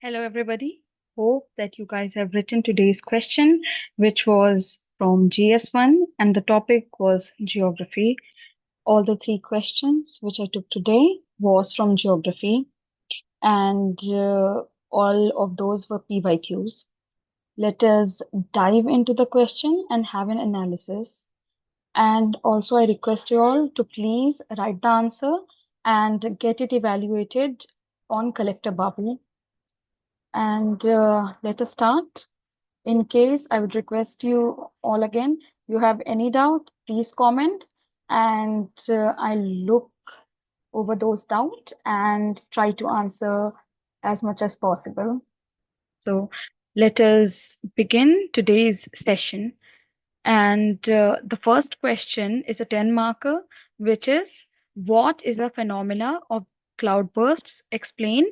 Hello, everybody. Hope that you guys have written today's question, which was from GS1, and the topic was geography. All the three questions which I took today was from geography, and all of those were PYQs. Let us dive into the question and have an analysis. And also, I request you all to please write the answer and get it evaluated on CollectorBabu. And let us start. In case, I would request you all again, you have any doubt, please comment and I'll look over those doubts and try to answer as much as possible. So let us begin today's session. And the first question is a 10 marker, which is what is a phenomena of cloudbursts? Explain.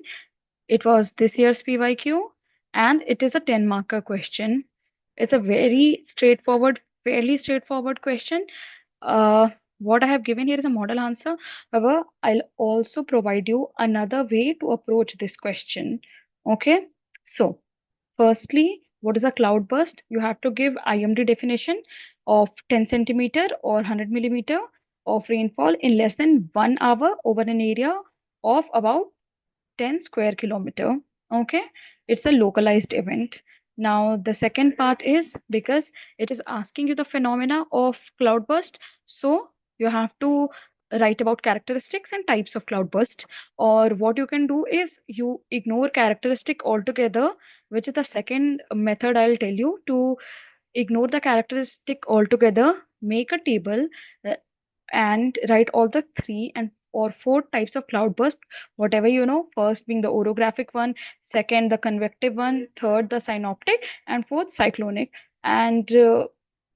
It was this year's PYQ, and it is a 10 marker question. It's a very straightforward, fairly straightforward question. Uh, what I have given here is a model answer. However, I'll also provide you another way to approach this question. Okay, so firstly, what is a cloudburst? You have to give IMD definition of 10 centimeter or 100 millimeter of rainfall in less than 1 hour over an area of about 10 square kilometer. Okay, it's a localized event. Now the second part is because it is asking you the phenomena of cloudburst, so you have to write about characteristics and types of cloudburst. Or what you can do is you ignore characteristic altogether, which is the second method I'll tell you. To ignore the characteristic altogether, make a table uh, and write all the three and or four types of cloudburst, whatever you know, first being the orographic one, second the convective one, third the synoptic, and fourth cyclonic. And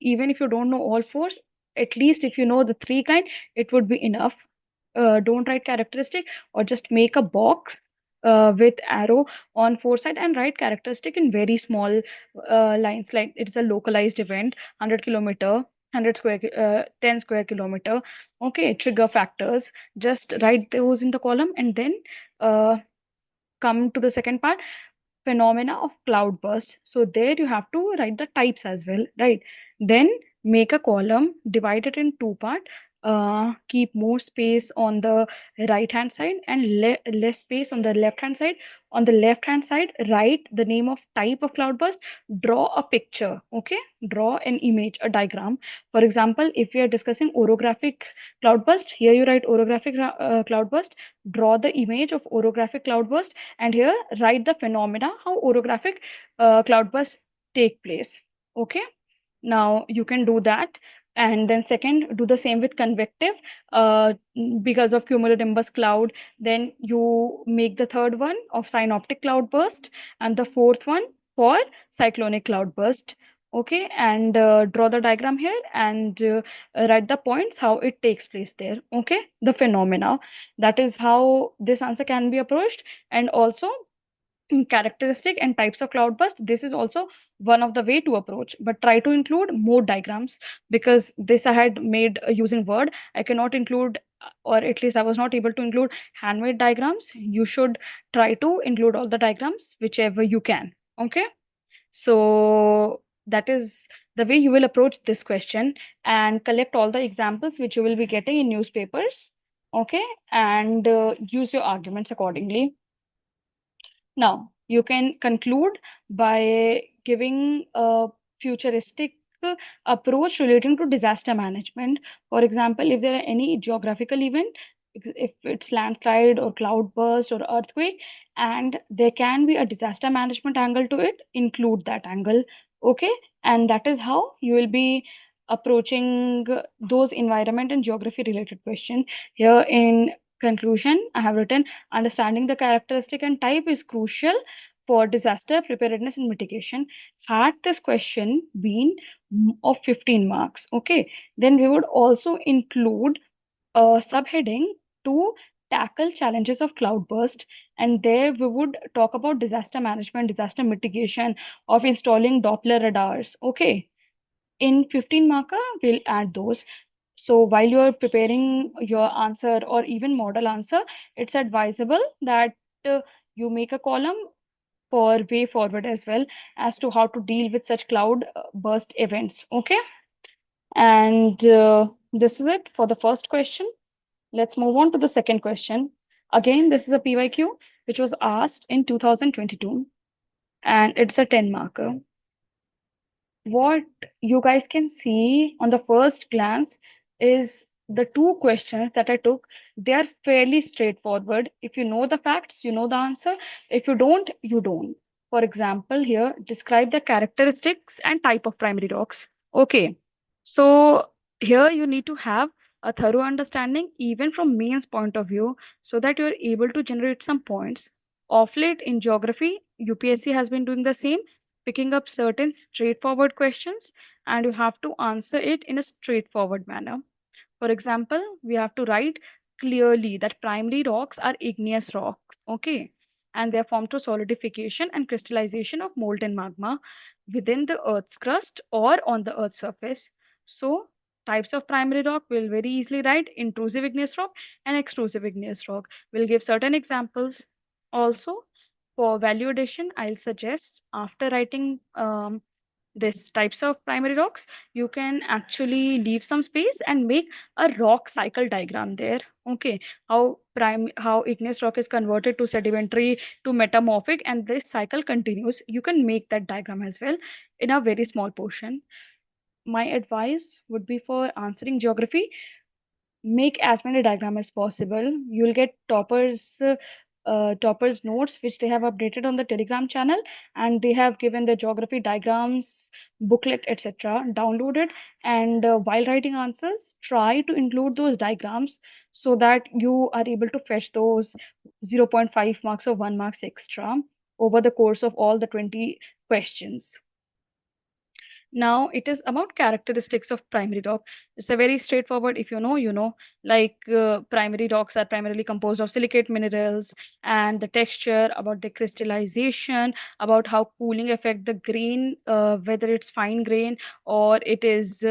even if you don't know all four, at least if you know the three kind, it would be enough. Don't write characteristic, or just make a box with arrow on four side and write characteristic in very small lines, like it's a localized event, 100 kilometer, 10 square kilometer. Okay, trigger factors, just write those in the column, and then uh, come to the second part, phenomena of cloudburst. So there you have to write the types as well, right? Then make a column, divide it in two part. Keep more space on the right hand side and less space on the left hand side. On the left hand side, write the name of type of cloudburst. Draw a picture. Okay, draw an image, a diagram. For example, if we are discussing orographic cloudburst, here you write orographic cloudburst. Draw the image of orographic cloudburst, and here write the phenomena how orographic cloudbursts take place. Okay, now you can do that. And then second, do the same with convective, uh, because of cumulonimbus cloud. Then you make the third one of synoptic cloudburst, and the fourth one for cyclonic cloudburst. Okay, and draw the diagram here and write the points how it takes place there. Okay, the phenomena. That is how this answer can be approached. And also characteristic and types of cloudburst, this is also one of the way to approach, but try to include more diagrams, because this I had made using word. I cannot include, or at least I was not able to include handmade diagrams. You should try to include all the diagrams whichever you can. Okay, so that is the way you will approach this question, and collect all the examples which you will be getting in newspapers. Okay, and use your arguments accordingly. Now, you can conclude by giving a futuristic approach relating to disaster management. For example, if there are any geographical event, if it's landslide or cloudburst or earthquake, and there can be a disaster management angle to it, include that angle. Okay, and that is how you will be approaching those environment and geography related questions. Here in conclusion, I have written understanding the characteristic and type is crucial for disaster preparedness and mitigation. Had this question been of 15 marks, okay, then we would also include a subheading to tackle challenges of cloudburst, and there we would talk about disaster management, disaster mitigation, of installing Doppler radars. Okay, in 15 marker, we'll add those. So while you're preparing your answer or even model answer, it's advisable that you make a column for way forward as well as to how to deal with such cloud burst events. Okay, and this is it for the first question. Let's move on to the second question. Again, this is a PYQ which was asked in 2022 and it's a 10 marker. What you guys can see on the first glance is the two questions that I took. They are fairly straightforward. If you know the facts, you know the answer. If you don't, you don't. For example, here, describe the characteristics and type of primary rocks. Okay, so here you need to have a thorough understanding, even from mains point of view, so that you're able to generate some points. Of late in geography, UPSC has been doing the same, picking up certain straightforward questions, and you have to answer it in a straightforward manner. For example, we have to write clearly that primary rocks are igneous rocks, okay? And they are formed through solidification and crystallization of molten magma within the Earth's crust or on the Earth's surface. So, types of primary rock will very easily write intrusive igneous rock and extrusive igneous rock. We'll give certain examples. Also, for value addition, I'll suggest after writing this types of primary rocks, you can actually leave some space and make a rock cycle diagram there. Okay, how igneous rock is converted to sedimentary to metamorphic, and this cycle continues. You can make that diagram as well in a very small portion. My advice would be for answering geography, make as many diagrams as possible. You'll get toppers notes which they have updated on the Telegram channel, and they have given the geography diagrams booklet etc. downloaded. And while writing answers, try to include those diagrams so that you are able to fetch those 0.5 marks or 1 marks extra over the course of all the 20 questions. Now it is about characteristics of primary rock. It's a very straightforward, if you know, you know, like primary rocks are primarily composed of silicate minerals, and the texture, about the crystallization, about how cooling affect the grain, whether it's fine grain or it is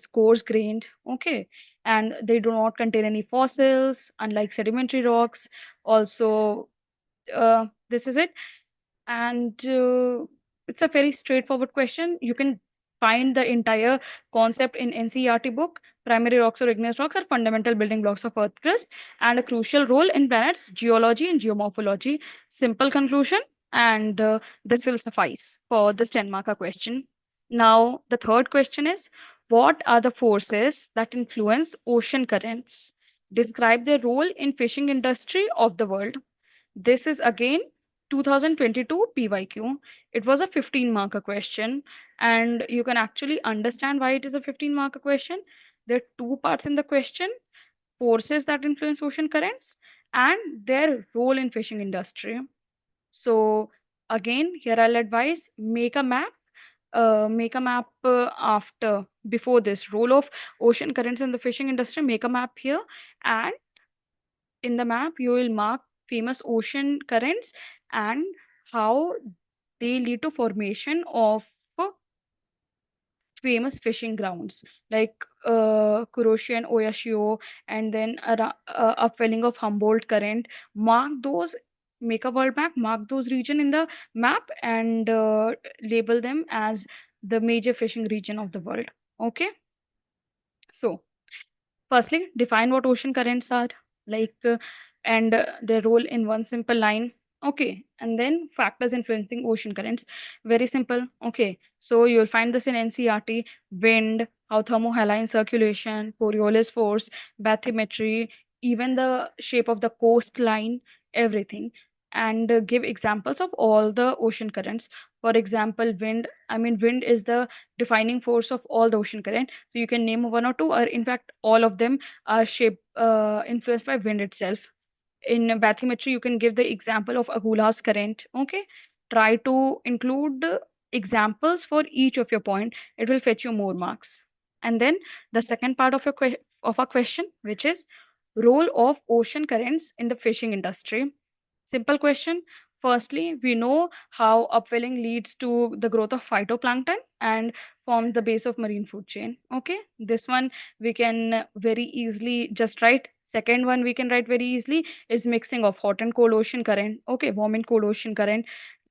coarse grained. Okay, and they do not contain any fossils, unlike sedimentary rocks. Also, this is it. And it's a very straightforward question. You can find the entire concept in NCERT book. Primary rocks or igneous rocks are fundamental building blocks of Earth crust and a crucial role in planets geology and geomorphology. Simple conclusion, and this will suffice for this 10 marker question. Now, the third question is, what are the forces that influence ocean currents? Describe their role in fishing industry of the world. This is again 2022 PYQ. It was a 15 marker question, and you can actually understand why it is a 15 marker question. There are two parts in the question: forces that influence ocean currents and their role in fishing industry. So again, here I'll advise, make a map. Make a map after before this role of ocean currents in the fishing industry. Make a map here, and in the map you will mark famous ocean currents and how they lead to formation of famous fishing grounds like Kuroshi and Oyashio, and then upwelling of Humboldt current. Mark those, make a world map, mark those region in the map, and label them as the major fishing region of the world. Okay, so firstly, define what ocean currents are, like, and their role in one simple line. Okay, and then factors influencing ocean currents. Very simple. Okay, so you'll find this in NCERT: wind, how thermohaline circulation, Coriolis force, bathymetry, even the shape of the coastline, everything. And give examples of all the ocean currents. For example, wind. I mean, wind is the defining force of all the ocean current. So you can name one or two, or in fact, all of them are shaped, influenced by wind itself. In bathymetry, you can give the example of Agula's current. Okay, try to include examples for each of your point. It will fetch you more marks. And then the second part of of a question, which is role of ocean currents in the fishing industry. Simple question. Firstly, we know how upwelling leads to the growth of phytoplankton and forms the base of marine food chain. Okay, this one we can very easily just write Second one we can write very easily is mixing of hot and cold ocean current. Okay, warm and cold ocean current.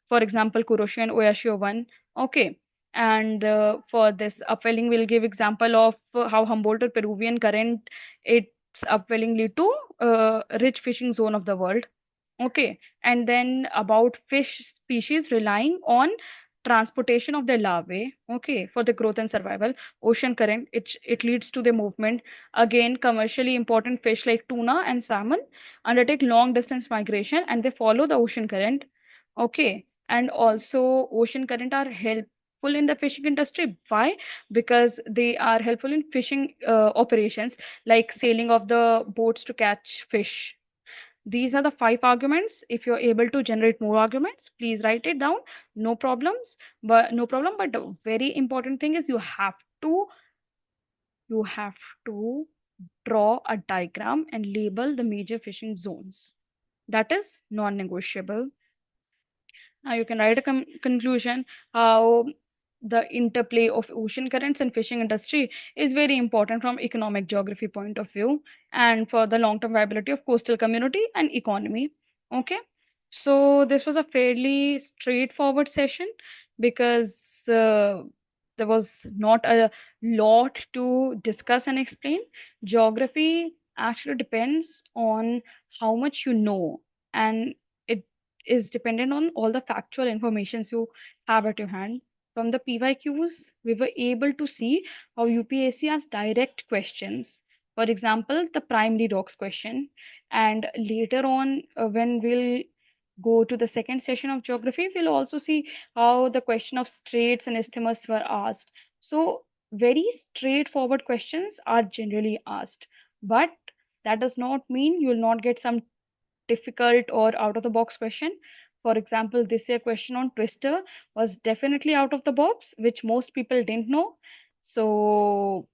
For example, Kuroshio and Oyashio one. Okay. And for this upwelling, we'll give example of how Humboldt or Peruvian current, its upwelling lead to rich fishing zone of the world. Okay. And then about fish species relying on transportation of their larvae, okay, for the growth and survival. Ocean current, it leads to the movement. Again, commercially important fish like tuna and salmon undertake long distance migration and they follow the ocean current. Okay. And also ocean current are helpful in the fishing industry. Why? Because they are helpful in fishing operations like sailing of the boats to catch fish. These are the 5 arguments. If you're able to generate more arguments, please write it down. No problems, but no problem. But the very important thing is you have to draw a diagram and label the major fishing zones. That is non-negotiable. Now you can write a conclusion how the interplay of ocean currents and fishing industry is very important from economic geography point of view and for the long-term viability of coastal community and economy. Okay, so this was a fairly straightforward session because there was not a lot to discuss and explain. Geography actually depends on how much you know, and it is dependent on all the factual informations you have at your hand. From the PYQs, we were able to see how UPSC asks direct questions. For example, the primary rocks question. And later on, when we'll go to the second session of geography, we'll also see how the question of straits and isthmus were asked. So, very straightforward questions are generally asked. But that does not mean you'll not get some difficult or out of the box question. For example, this year question on twister was definitely out of the box, which most people didn't know. So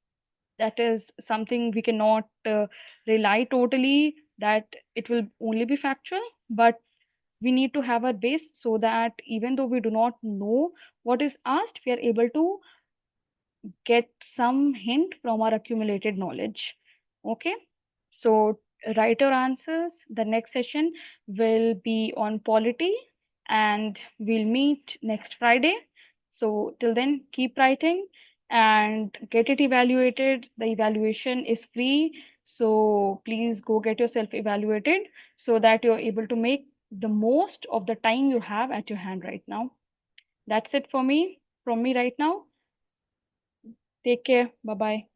that is something we cannot rely totally that it will only be factual, but we need to have a base so that even though we do not know what is asked, we are able to get some hint from our accumulated knowledge. Okay, so write your answers. The next session will be on polity and we'll meet next Friday. So till then, keep writing and get it evaluated. The evaluation is free. So please go get yourself evaluated so that you're able to make the most of the time you have at your hand right now. That's it for me, from me right now. Take care. Bye bye.